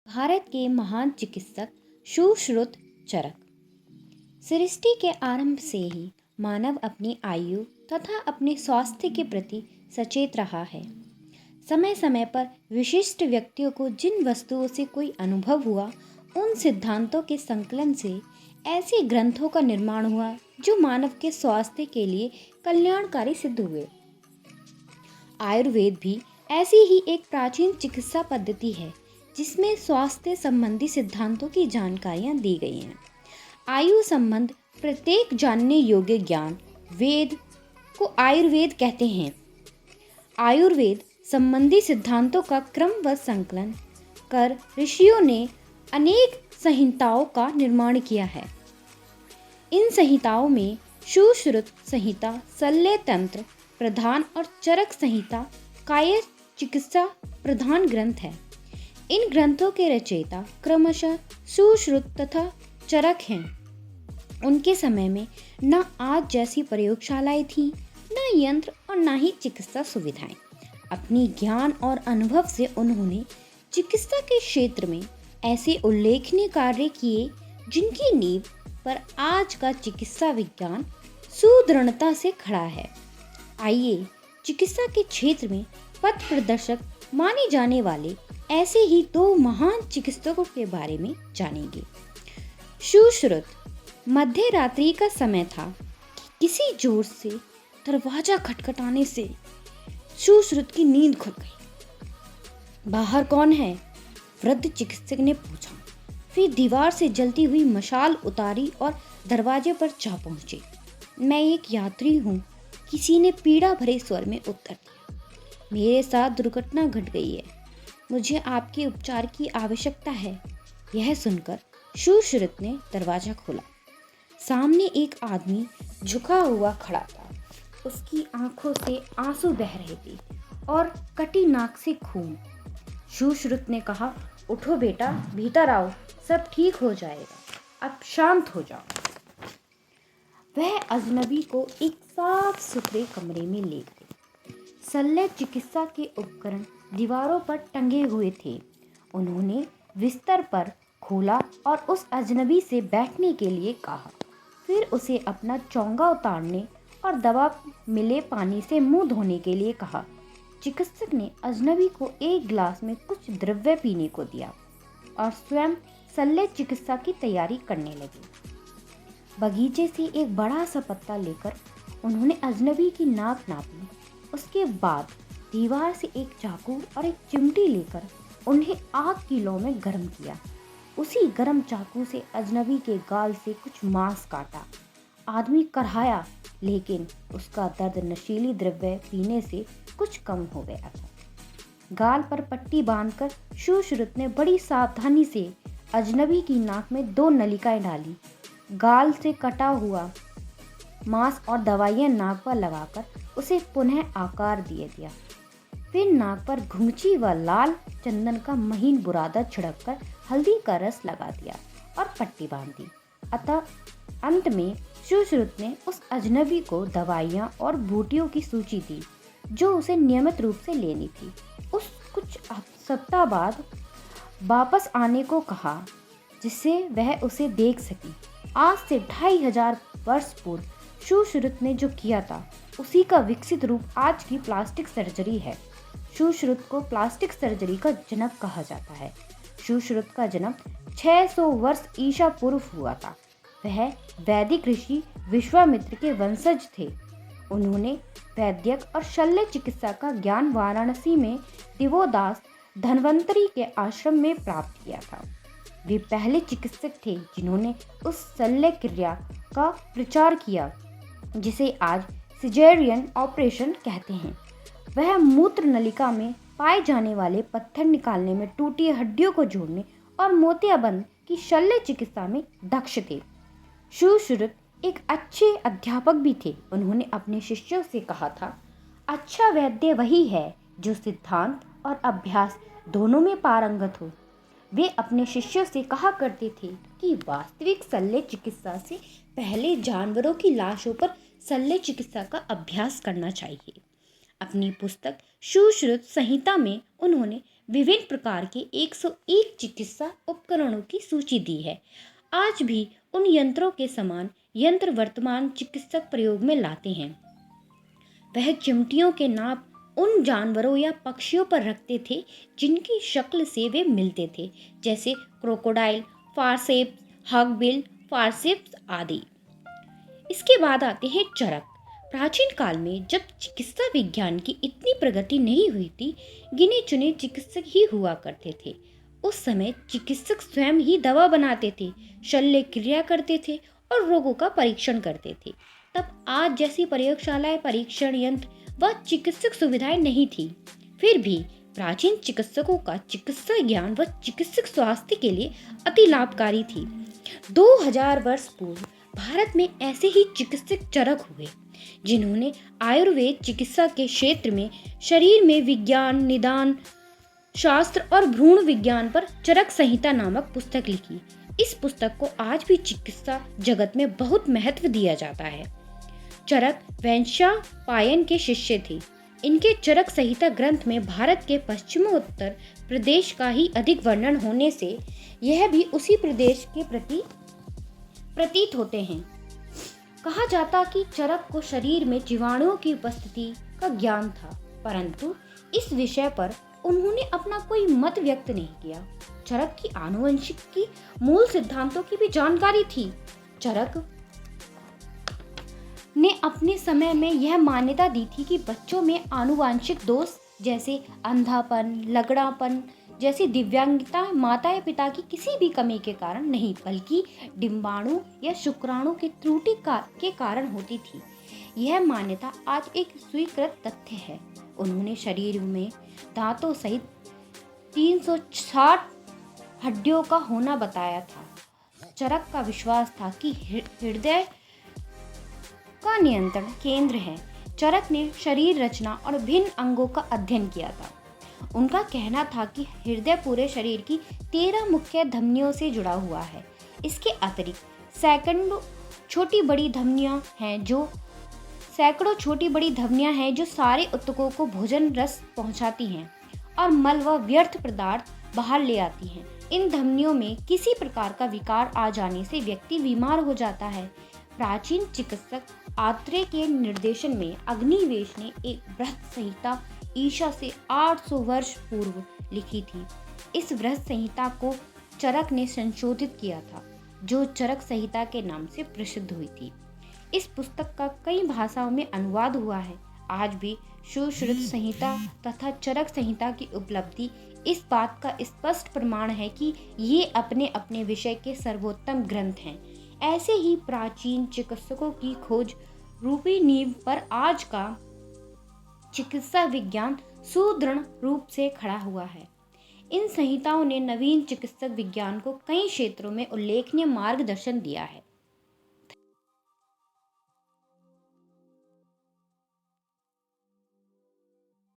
भारत के महान चिकित्सक सुश्रुत चरक। सृष्टि के आरंभ से ही मानव अपनी आयु तथा अपने स्वास्थ्य के प्रति सचेत रहा है। समय समय पर विशिष्ट व्यक्तियों को जिन वस्तुओं से कोई अनुभव हुआ, उन सिद्धांतों के संकलन से ऐसे ग्रंथों का निर्माण हुआ जो मानव के स्वास्थ्य के लिए कल्याणकारी सिद्ध हुए। आयुर्वेद भी ऐसी ही एक प्राचीन चिकित्सा पद्धति है जिसमें स्वास्थ्य संबंधी सिद्धांतों की जानकारियां दी गई हैं। आयु संबंध प्रत्येक जानने योग्य ज्ञान वेद को आयुर्वेद कहते हैं। आयुर्वेद संबंधी सिद्धांतों का क्रमबद्ध संकलन कर ऋषियों ने अनेक संहिताओं का निर्माण किया है। इन संहिताओं में सुश्रुत संहिता, शल्य तंत्र प्रधान और चरक संहिता काय चिकित्सा प्रधान ग्रंथ है। इन ग्रंथों के रचयिता क्रमशः सुश्रुत तथा चरक हैं। उनके समय में न आज जैसी प्रयोगशालाएं थीं, न यंत्र और न ही चिकित्सा सुविधाएं। अपनी ज्ञान और अनुभव से उन्होंने चिकित्सा के क्षेत्र में ऐसे उल्लेखनीय कार्य किए जिनकी नींव पर आज का चिकित्सा विज्ञान सुदृढ़ता से खड़ा है। आइए चिकित्सा के क्षेत्र में पथ प्रदर्शक माने जाने वाले ऐसे ही दो महान चिकित्सकों के बारे में जानेंगे। सुश्रुत। मध्य रात्रि का समय था कि किसी जोर से दरवाजा खटखटाने से सुश्रुत की नींद खुल गई। बाहर कौन है? वृद्ध चिकित्सक ने पूछा। फिर दीवार से जलती हुई मशाल उतारी और दरवाजे पर जा पहुंचे। मैं एक यात्री हूँ, किसी ने पीड़ा भरे स्वर में उत्तर दिया। मेरे साथ दुर्घटना घट गई है, मुझे आपके उपचार की आवश्यकता है। यह सुनकर सुश्रुत ने दरवाजा खोला। सामने एक आदमी झुका हुआ खड़ा था। उसकी आंखों से आंसू बह रहे थे और कटी नाक से खून। सुश्रुत ने कहा, उठो बेटा, भीतर आओ, सब ठीक हो जाएगा, अब शांत हो जाओ। वह अजनबी को एक साफ सुथरे कमरे में ले गए। शल्य चिकित्सा के उपकरण दीवारों पर टंगे हुए थे। उन्होंने बिस्तर पर खोला और उस अजनबी से बैठने के लिए कहा। फिर उसे अपना चोंगा उतारने और दवा मिले पानी से मुंह धोने के लिए कहा। चिकित्सक ने अजनबी को एक गिलास में कुछ द्रव्य पीने को दिया और स्वयं शल्य चिकित्सा की तैयारी करने लगे। बगीचे से एक बड़ा सा पत्ता लेकर उन्होंने अजनबी की नाक नापी। उसके बाद दीवार से एक चाकू और एक चिमटी लेकर उन्हें आग की लौ में गर्म किया। उसी गर्म चाकू से अजनबी के गाल से कुछ मांस काटा। आदमी करहाया, लेकिन उसका दर्द नशीली द्रव्य पीने से कुछ कम हो गया था। गाल पर पट्टी बांधकर सुश्रुत ने बड़ी सावधानी से अजनबी की नाक में 2 नलिकाएं डाली। गाल से कटा हुआ मांस और दवाइयां नाक पर लगाकर उसे पुनः आकार दिया। फिर नाक पर घुंघची व लाल चंदन का महीन बुरादा छिड़ककर हल्दी का रस लगा दिया और पट्टी बांध दी। अतः अंत में सुश्रुत ने उस अजनबी को दवाइयां और बूटियों की सूची दी जो उसे नियमित रूप से लेनी थी। उस कुछ सप्ताह बाद वापस आने को कहा जिससे वह उसे देख सके। आज से 2500 वर्ष पूर्व सुश्रुत ने जो किया था उसी का विकसित रूप आज की प्लास्टिक सर्जरी है। सुश्रुत को प्लास्टिक सर्जरी का जनक कहा जाता है। सुश्रुत का जन्म 600 वर्ष ईसा पूर्व हुआ था। वह वैदिक ऋषि विश्वामित्र के वंशज थे। उन्होंने वैद्यक और शल्य चिकित्सा का ज्ञान वाराणसी में दिवोदास धन्वंतरी के आश्रम में प्राप्त किया था। वे पहले चिकित्सक थे जिन्होंने उस शल्य क्रिया का प्रचार किया जिसे आज सिजेरियन ऑपरेशन कहते हैं। वह मूत्र नलिका में पाए जाने वाले पत्थर निकालने में, टूटी हड्डियों को जोड़ने और मोतियाबंद की शल्य चिकित्सा में दक्ष थे। सुश्रुत एक अच्छे अध्यापक भी थे। उन्होंने अपने शिष्यों से कहा था, अच्छा वैद्य वही है जो सिद्धांत और अभ्यास दोनों में पारंगत हो। वे अपने शिष्यों से कहा करते थे कि वास्तविक शल्य चिकित्सा से पहले जानवरों की लाशों पर शल्य चिकित्सा का अभ्यास करना चाहिए। अपनी पुस्तक सुश्रुत संहिता में उन्होंने विभिन्न प्रकार के 101 चिकित्सा उपकरणों की सूची दी है। आज भी उन यंत्रों के समान यंत्र वर्तमान चिकित्सक प्रयोग में लाते हैं। वह चिमटियों के नाप उन जानवरों या पक्षियों पर रखते थे जिनकी शक्ल से वे मिलते थे, जैसे क्रोकोडाइल, फारसेप्स, हॉगबिल, फारसेप्स आदि। इसके बाद आते हैं चरक। प्राचीन काल में जब चिकित्सा विज्ञान की इतनी प्रगति नहीं हुई थी, गिने चुने चिकित्सक ही हुआ करते थे। उस समय चिकित्सक स्वयं ही दवा बनाते थे, शल्य क्रिया करते थे और रोगों का परीक्षण करते थे। तब आज जैसी प्रयोगशालाएं, परीक्षण यंत्र व चिकित्सक सुविधाएं नहीं थी। फिर भी प्राचीन चिकित्सकों का चिकित्सा ज्ञान व चिकित्सक स्वास्थ्य के लिए अति लाभकारी थी। 2000 वर्ष पूर्व भारत में ऐसे ही चिकित्सक चरक हुए जिन्होंने आयुर्वेद चिकित्सा के क्षेत्र में शरीर में विज्ञान, निदान शास्त्र और भ्रूण विज्ञान पर चरक संहिता नामक पुस्तक लिखी। इस पुस्तक को आज भी चिकित्सा जगत में बहुत महत्व दिया जाता है। चरक वैशंपायन के शिष्य थे। इनके चरक संहिता ग्रंथ में भारत के पश्चिमोत्तर प्रदेश का ही अधिक वर्णन होने से यह भी उसी प्रदेश के प्रति प्रतीत होते हैं। कहा जाता कि चरक को शरीर में जीवाणुओं की उपस्थिति का ज्ञान था, परंतु इस विषय पर उन्होंने अपना कोई मत व्यक्त नहीं किया। चरक की आनुवंशिकी मूल सिद्धांतों की भी जानकारी थी। चरक ने अपने समय में यह मान्यता दी थी कि बच्चों में आनुवांशिक दोष जैसे अंधापन, लगड़ापन जैसी दिव्यांगता माता या पिता की किसी भी कमी के कारण नहीं, बल्कि डिंबाणु या शुक्राणु की त्रुटि के कारण होती थी। यह मान्यता आज एक स्वीकृत तथ्य है। उन्होंने शरीर में दांतों सहित 360 हड्डियों का होना बताया था। चरक का विश्वास था कि हृदय का नियंत्रण केंद्र है। चरक ने शरीर रचना और भिन्न अंगों का अध्ययन किया था। उनका कहना था कि हृदय पूरे शरीर की 13 मुख्य धमनियों से जुड़ा हुआ है। इसके अतिरिक्त सैकड़ों छोटी बड़ी धमनियां हैं जो सारे ऊतकों को भोजन रस पहुंचाती हैं और मल व व्यर्थ पदार्थ बाहर ले आती हैं। इन धमनियों में किसी प्रकार का विकार आ जाने से व्यक्ति बीमार हो जाता है। प्राचीन चिकित्सक आत्रेय के निर्देशन में अग्निवेश ने एक बृहत संहिता ईसा से 800 वर्ष पूर्व लिखी थी। इस बृहत संहिता को चरक ने संशोधित किया था, जो चरक संहिता के नाम से प्रसिद्ध हुई थी। इस पुस्तक का कई भाषाओं में अनुवाद हुआ है। आज भी सुश्रुत संहिता तथा चरक संहिता की उपलब्धि इस बात का स्पष्ट प्रमाण है कि ये अपने अपने विषय के सर्वोत्तम ग्रंथ हैं। ऐसे ही प्राचीन चिकित्सकों की खोज रूपी नींव पर आज का चिकित्सा विज्ञान सुदृढ़ रूप से खड़ा हुआ है। इन संहिताओं ने नवीन चिकित्सक विज्ञान को कई क्षेत्रों में उल्लेखनीय मार्गदर्शन दिया है।